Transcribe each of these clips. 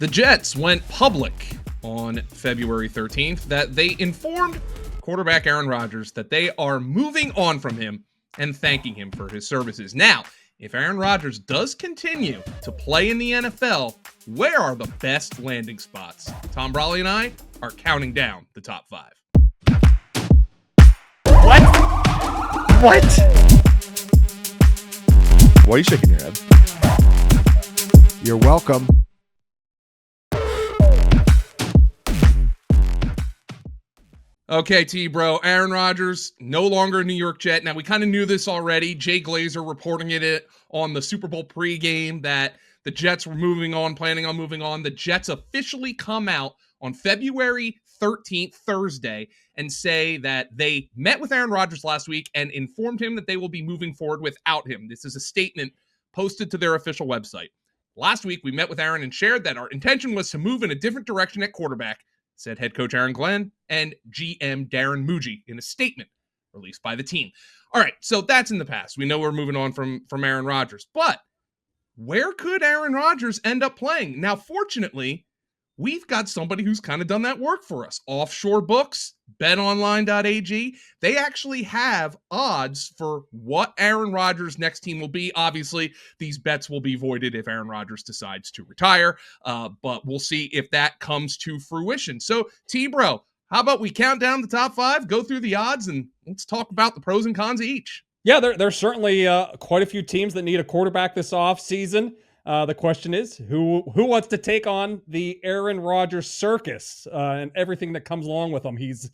The Jets went public on February 13th that they informed quarterback Aaron Rodgers that they are moving on from him and thanking him for his services. Now, if Aaron Rodgers does continue to play in the NFL, where are the best landing spots? Tom Brawley and I are counting down the top 5. What? Why are you shaking your head? You're welcome. Okay, T-Bro, Aaron Rodgers, no longer a New York Jet. Now, we kind of knew this already. Jay Glazer reporting it on the Super Bowl pregame that the Jets were planning on moving on. The Jets officially come out on February 13th, Thursday, and say that they met with Aaron Rodgers last week and informed him that they will be moving forward without him. This is a statement posted to their official website. Last week, we met with Aaron and shared that our intention was to move in a different direction at quarterback, said head coach Aaron Glenn and GM Darren Muji in a statement released by the team. All right, so that's in the past. We know we're moving on from Aaron Rodgers, but where could Aaron Rodgers end up playing? Now, fortunately, we've got somebody who's kind of done that work for us. Offshore Books, betonline.ag, they actually have odds for what Aaron Rodgers' next team will be. Obviously, these bets will be voided if Aaron Rodgers decides to retire, but we'll see if that comes to fruition. So, T-Bro, how about we count down the top 5, go through the odds, and let's talk about the pros and cons of each. Yeah, there's certainly quite a few teams that need a quarterback this offseason. The question is, who wants to take on the Aaron Rodgers circus and everything that comes along with him? He's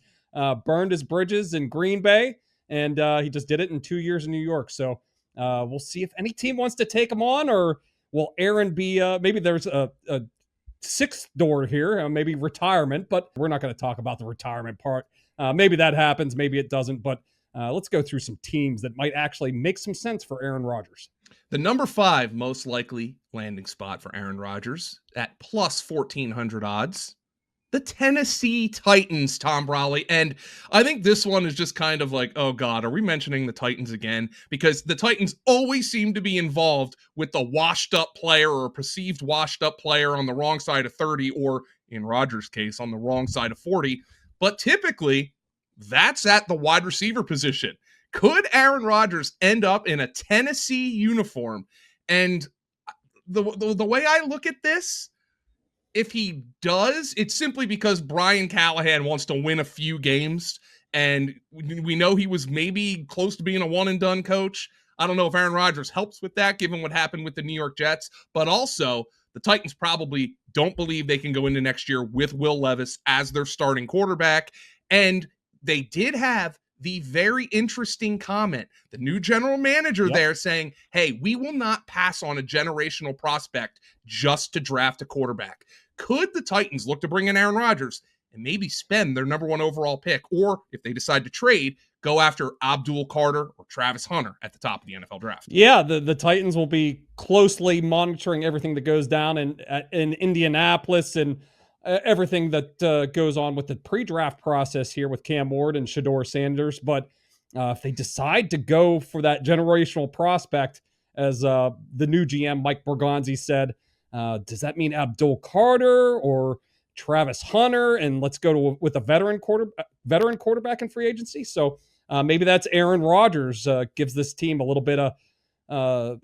burned his bridges in Green Bay, and he just did it in 2 years in New York. So we'll see if any team wants to take him on, or will Aaron be maybe there's a sixth door here, maybe retirement, but we're not going to talk about the retirement part. Maybe that happens, maybe it doesn't, but let's go through some teams that might actually make some sense for Aaron Rodgers. The number 5 most likely landing spot for Aaron Rodgers at plus 1,400 odds, the Tennessee Titans, Tom Brawley. And I think this one is just kind of like, oh God, are we mentioning the Titans again? Because the Titans always seem to be involved with the washed up player or a perceived washed up player on the wrong side of 30, or in Rodgers' case, on the wrong side of 40. But typically, that's at the wide receiver position. Could Aaron Rodgers end up in a Tennessee uniform? And the way I look at this, if he does, it's simply because Brian Callahan wants to win a few games. And we know he was maybe close to being a one-and-done coach. I don't know if Aaron Rodgers helps with that, given what happened with the New York Jets. But also, the Titans probably don't believe they can go into next year with Will Levis as their starting quarterback. And they did have the very interesting comment, the new general manager there saying, hey, we will not pass on a generational prospect just to draft a quarterback. Could the Titans look to bring in Aaron Rodgers and maybe spend their number 1 overall pick, or if they decide to trade, go after Abdul Carter or Travis Hunter at the top of the NFL draft? Yeah, the Titans will be closely monitoring everything that goes down in Indianapolis and everything that goes on with the pre-draft process here with Cam Ward and Shedeur Sanders. But if they decide to go for that generational prospect, as the new GM Mike Borgonzi said, does that mean Abdul Carter or Travis Hunter? And let's go with a veteran quarterback in free agency. So maybe that's Aaron Rodgers gives this team a little bit of.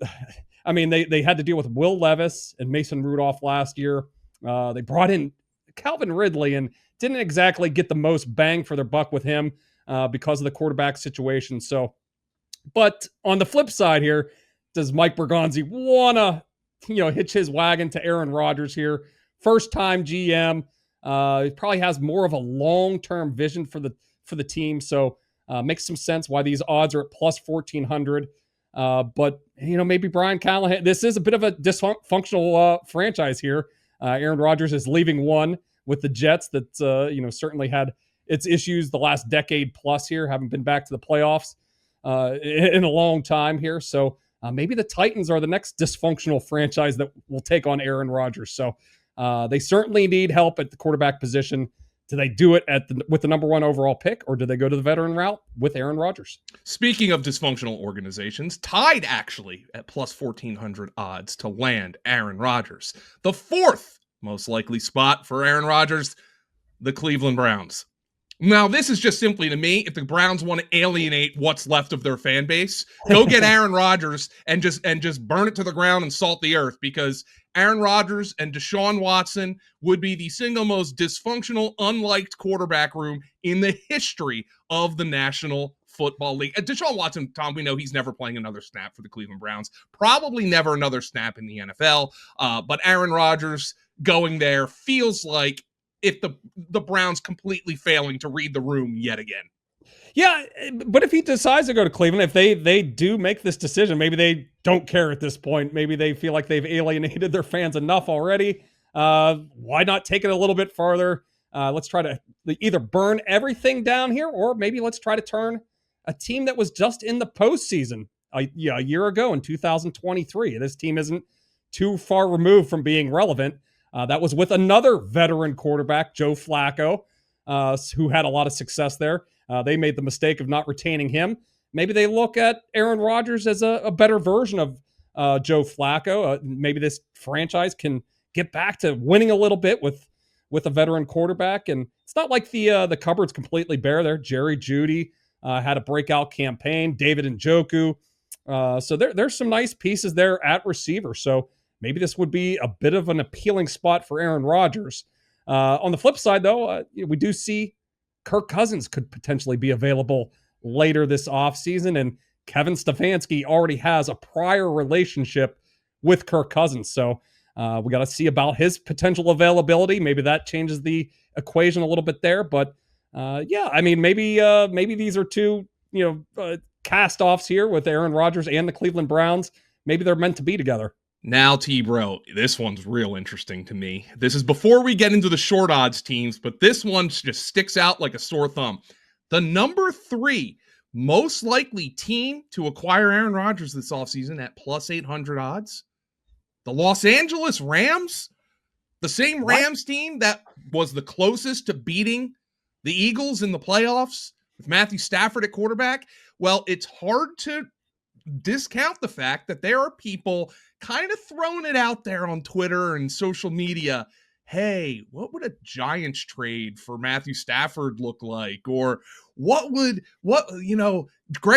I mean, they had to deal with Will Levis and Mason Rudolph last year. They brought in Calvin Ridley and didn't exactly get the most bang for their buck with him because of the quarterback situation. So, but on the flip side here, does Mike Borgonzi want to, hitch his wagon to Aaron Rodgers here? First time GM, he probably has more of a long-term vision for the team. So makes some sense why these odds are at plus 1,400. But maybe Brian Callahan, this is a bit of a dysfunctional franchise here. Aaron Rodgers is leaving one with the Jets that, certainly had its issues the last decade plus here, haven't been back to the playoffs in a long time here. So maybe the Titans are the next dysfunctional franchise that will take on Aaron Rodgers. So they certainly need help at the quarterback position. Do they do it with the number 1 overall pick, or do they go to the veteran route with Aaron Rodgers? Speaking of dysfunctional organizations, tied actually at plus 1,400 odds to land Aaron Rodgers, the 4th most likely spot for Aaron Rodgers, the Cleveland Browns. Now, this is just simply to me, if the Browns want to alienate what's left of their fan base, go get Aaron Rodgers and just burn it to the ground and salt the earth, because Aaron Rodgers and Deshaun Watson would be the single most dysfunctional, unliked quarterback room in the history of the National Football League. Deshaun Watson, Tom, we know he's never playing another snap for the Cleveland Browns, probably never another snap in the NFL, but Aaron Rodgers going there feels like if the Browns completely failing to read the room yet again. Yeah, but if he decides to go to Cleveland, if they do make this decision, maybe they don't care at this point. Maybe they feel like they've alienated their fans enough already. Why not take it a little bit farther? Let's try to either burn everything down here, or maybe let's try to turn a team that was just in the postseason a year ago in 2023. This team isn't too far removed from being relevant. That was with another veteran quarterback, Joe Flacco, who had a lot of success there. They made the mistake of not retaining him. Maybe they look at Aaron Rodgers as a better version of Joe Flacco. Maybe this franchise can get back to winning a little bit with a veteran quarterback. And it's not like the cupboard's completely bare there. Jerry Jeudy had a breakout campaign. David Njoku. So there's some nice pieces there at receiver. So maybe this would be a bit of an appealing spot for Aaron Rodgers. On the flip side, though, we do see Kirk Cousins could potentially be available later this offseason, and Kevin Stefanski already has a prior relationship with Kirk Cousins. So we got to see about his potential availability. Maybe that changes the equation a little bit there. But yeah, I mean, maybe these are two, cast-offs here with Aaron Rodgers and the Cleveland Browns. Maybe they're meant to be together. Now, T-Bro, this one's real interesting to me. This is before we get into the short odds teams, but this one just sticks out like a sore thumb. The number 3 most likely team to acquire Aaron Rodgers this offseason at plus 800 odds, the Los Angeles Rams, the same Rams team that was the closest to beating the Eagles in the playoffs with Matthew Stafford at quarterback. Well, it's hard to discount the fact that there are people kind of throwing it out there on Twitter and social media. Hey, what would a Giants trade for Matthew Stafford look like? Or Greg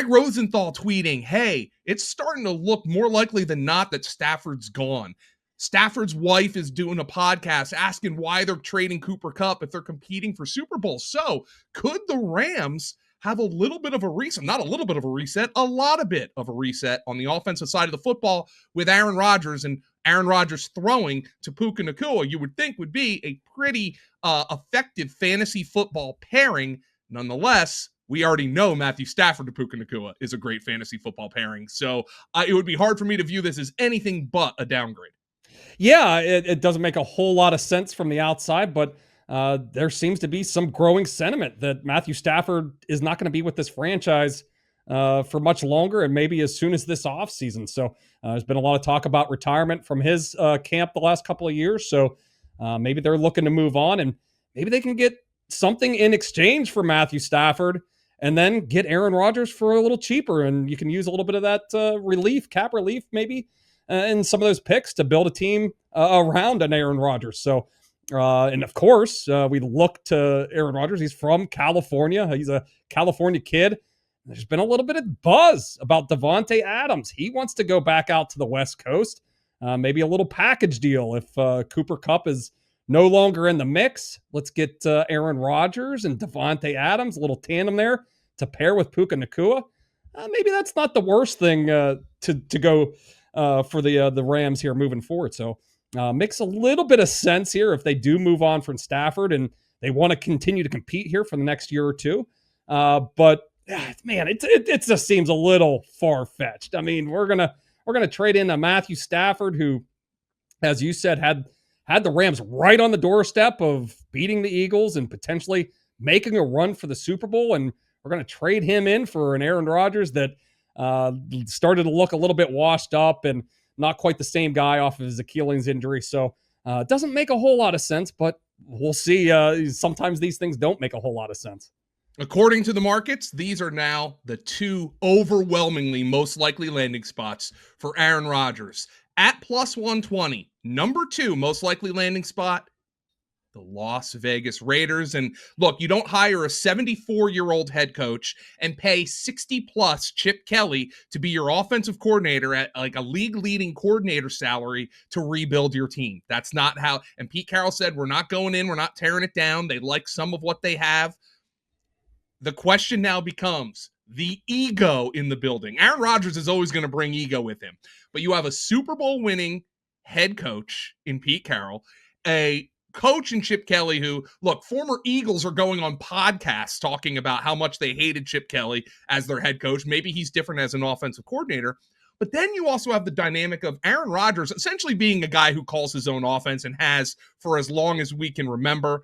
Rosenthal tweeting, hey, it's starting to look more likely than not that Stafford's gone. Stafford's wife is doing a podcast asking why they're trading Cooper Kupp if they're competing for Super Bowl. So could the Rams have a little bit of a reset, not a little bit of a reset, a lot of bit of a reset on the offensive side of the football with Aaron Rodgers, and Aaron Rodgers throwing to Puka Nacua, you would think would be a pretty effective fantasy football pairing. Nonetheless, we already know Matthew Stafford to Puka Nacua is a great fantasy football pairing. So it would be hard for me to view this as anything but a downgrade. Yeah, it doesn't make a whole lot of sense from the outside, but there seems to be some growing sentiment that Matthew Stafford is not going to be with this franchise for much longer, and maybe as soon as this offseason. So there's been a lot of talk about retirement from his camp the last couple of years. So maybe they're looking to move on, and maybe they can get something in exchange for Matthew Stafford and then get Aaron Rodgers for a little cheaper. And you can use a little bit of that cap relief, maybe, and some of those picks to build a team around an Aaron Rodgers. So, and of course, we look to Aaron Rodgers. He's from California. He's a California kid. There's been a little bit of buzz about Davante Adams. He wants to go back out to the West Coast. Maybe a little package deal if Cooper Kupp is no longer in the mix. Let's get Aaron Rodgers and Davante Adams, a little tandem there to pair with Puka Nacua. Maybe that's not the worst thing to go for the Rams here moving forward. So makes a little bit of sense here if they do move on from Stafford and they want to continue to compete here for the next year or two. But man, it just seems a little far-fetched. I mean, we're gonna trade in a Matthew Stafford who, as you said, had the Rams right on the doorstep of beating the Eagles and potentially making a run for the Super Bowl, and we're gonna trade him in for an Aaron Rodgers that started to look a little bit washed up and not quite the same guy off of his Achilles injury. So it doesn't make a whole lot of sense, but we'll see. Sometimes these things don't make a whole lot of sense. According to the markets, these are now the 2 overwhelmingly most likely landing spots for Aaron Rodgers. At plus 120, Number 2 most likely landing spot, the Las Vegas Raiders. And look, you don't hire a 74-year-old head coach and pay 60 plus Chip Kelly to be your offensive coordinator at like a league leading coordinator salary to rebuild your team. That's not how. And Pete Carroll said, we're not going in, we're not tearing it down. They like some of what they have. The question now becomes the ego in the building. Aaron Rodgers is always going to bring ego with him, but you have a Super Bowl winning head coach in Pete Carroll, a coach in Chip Kelly who, look, former Eagles are going on podcasts talking about how much they hated Chip Kelly as their head coach. Maybe he's different as an offensive coordinator. But then you also have the dynamic of Aaron Rodgers essentially being a guy who calls his own offense and has for as long as we can remember.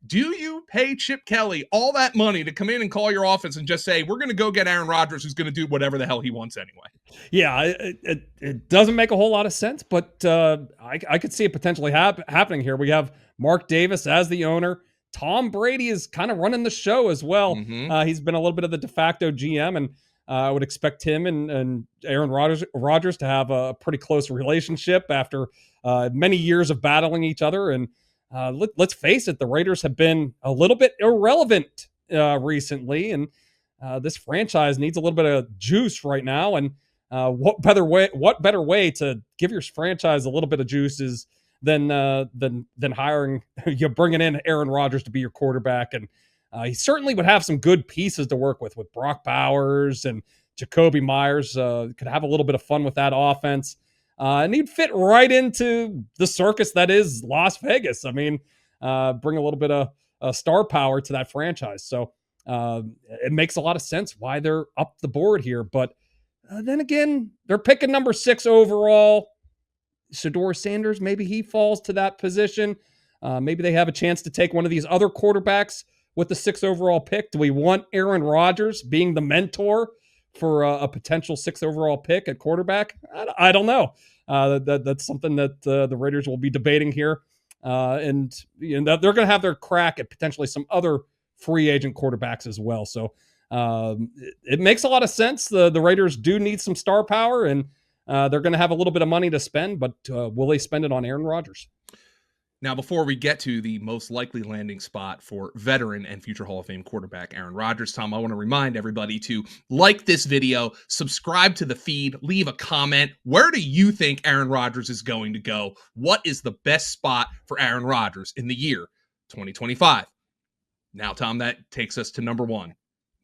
Do you pay Chip Kelly all that money to come in and call your offense and just say, we're going to go get Aaron Rodgers, who's going to do whatever the hell he wants anyway? Yeah, it doesn't make a whole lot of sense, but I could see it potentially happening here. We have Mark Davis as the owner. Tom Brady is kind of running the show as well. Mm-hmm. He's been a little bit of the de facto GM, and I would expect him and Aaron Rodgers to have a pretty close relationship after many years of battling each other. And let's face it, the Raiders have been a little bit irrelevant recently, and this franchise needs a little bit of juice right now. And what better way to give your franchise a little bit of juice is than hiring bringing in Aaron Rodgers to be your quarterback. And he certainly would have some good pieces to work with Brock Bowers and Jacoby Myers. Could have a little bit of fun with that offense. And he'd fit right into the circus that is Las Vegas. I mean, bring a little bit of star power to that franchise. So it makes a lot of sense why they're up the board here. But then again, they're picking number 6 overall. Shedeur Sanders, maybe he falls to that position. Maybe they have a chance to take one of these other quarterbacks with the 6th overall pick. Do we want Aaron Rodgers being the mentor for a potential 6th overall pick at quarterback? I don't know. That's something that the Raiders will be debating here. And they're going to have their crack at potentially some other free agent quarterbacks as well. So it makes a lot of sense. The Raiders do need some star power, and they're going to have a little bit of money to spend, but will they spend it on Aaron Rodgers? Now, before we get to the most likely landing spot for veteran and future Hall of Fame quarterback Aaron Rodgers, Tom, I want to remind everybody to like this video, subscribe to the feed, leave a comment. Where do you think Aaron Rodgers is going to go? What is the best spot for Aaron Rodgers in the year 2025? Now, Tom, that takes us to number 1.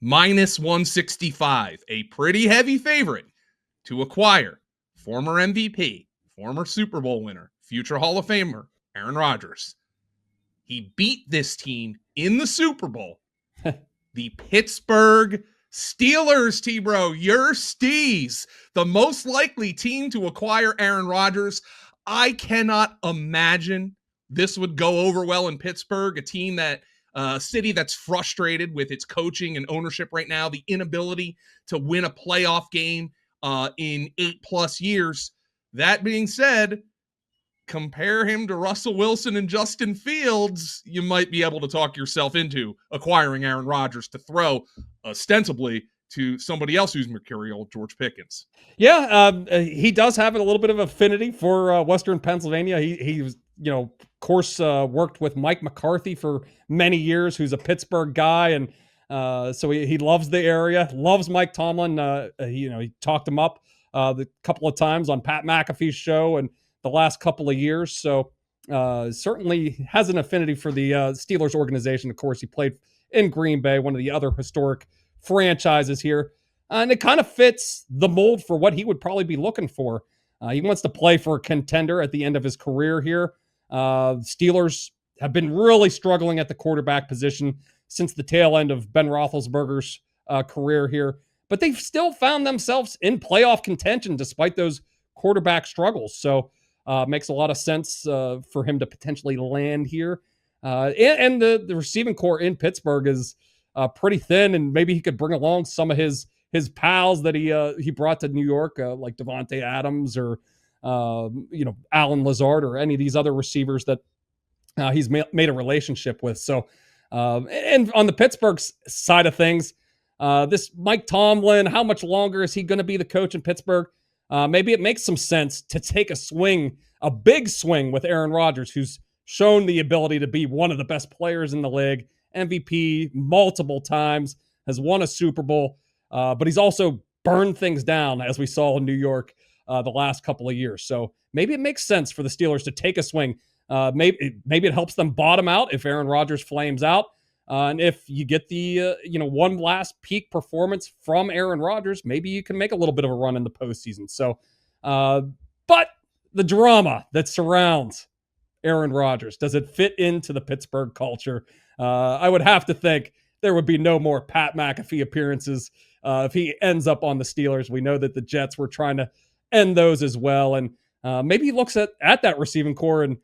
Minus 165, a pretty heavy favorite to acquire former MVP, former Super Bowl winner, future Hall of Famer, Aaron Rodgers. He beat this team in the Super Bowl. The Pittsburgh Steelers, T-Bro, your Stees, the most likely team to acquire Aaron Rodgers. I cannot imagine this would go over well in Pittsburgh, a team that city that's frustrated with its coaching and ownership right now, the inability to win a playoff game in 8+ years. That being said, compare him to Russell Wilson and Justin Fields, you might be able to talk yourself into acquiring Aaron Rodgers to throw ostensibly to somebody else who's mercurial, George Pickens. Yeah, he does have a little bit of affinity for Western Pennsylvania. He was, of course, worked with Mike McCarthy for many years, who's a Pittsburgh guy, and so he loves the area, loves Mike Tomlin. He talked him up the couple of times on Pat McAfee's show and the last couple of years. So certainly has an affinity for the Steelers organization. Of course, he played in Green Bay, one of the other historic franchises here. And it kind of fits the mold for what he would probably be looking for. He wants to play for a contender at the end of his career here. Steelers have been really struggling at the quarterback position since the tail end of Ben Roethlisberger's career here. But they've still found themselves in playoff contention despite those quarterback struggles. So makes a lot of sense for him to potentially land here. And the receiving core in Pittsburgh is pretty thin, and maybe he could bring along some of his pals that he brought to New York, like Devontae Adams or Alan Lazard or any of these other receivers that he's made a relationship with. So and on the Pittsburgh side of things, this Mike Tomlin, how much longer is he going to be the coach in Pittsburgh? Maybe it makes some sense to take a swing a big swing with Aaron Rodgers, who's shown the ability to be one of the best players in the league, MVP multiple times, has won a Super Bowl, but he's also burned things down, as we saw in New York the last couple of years. So maybe it makes sense for the Steelers to take a swing. Maybe it helps them bottom out if Aaron Rodgers flames out. And if you get the one last peak performance from Aaron Rodgers, maybe you can make a little bit of a run in the postseason. So, but the drama that surrounds Aaron Rodgers, does it fit into the Pittsburgh culture? I would have to think there would be no more Pat McAfee appearances if he ends up on the Steelers. We know that the Jets were trying to end those as well. And maybe he looks at that receiving core, and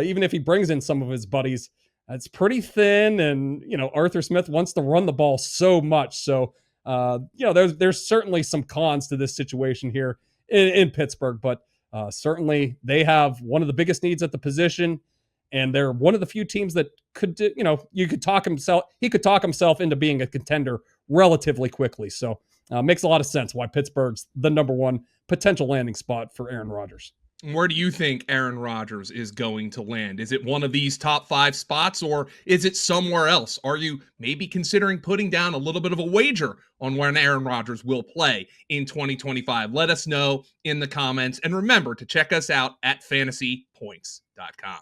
even if he brings in some of his buddies, it's pretty thin. And, Arthur Smith wants to run the ball so much. So, there's certainly some cons to this situation here in Pittsburgh, but certainly they have one of the biggest needs at the position. And they're one of the few teams that could, he could talk himself into being a contender relatively quickly. So makes a lot of sense why Pittsburgh's the number one potential landing spot for Aaron Rodgers. Where do you think Aaron Rodgers is going to land? Is it one of these top 5 spots, or is it somewhere else? Are you maybe considering putting down a little bit of a wager on when Aaron Rodgers will play in 2025? Let us know in the comments. And remember to check us out at FantasyPoints.com.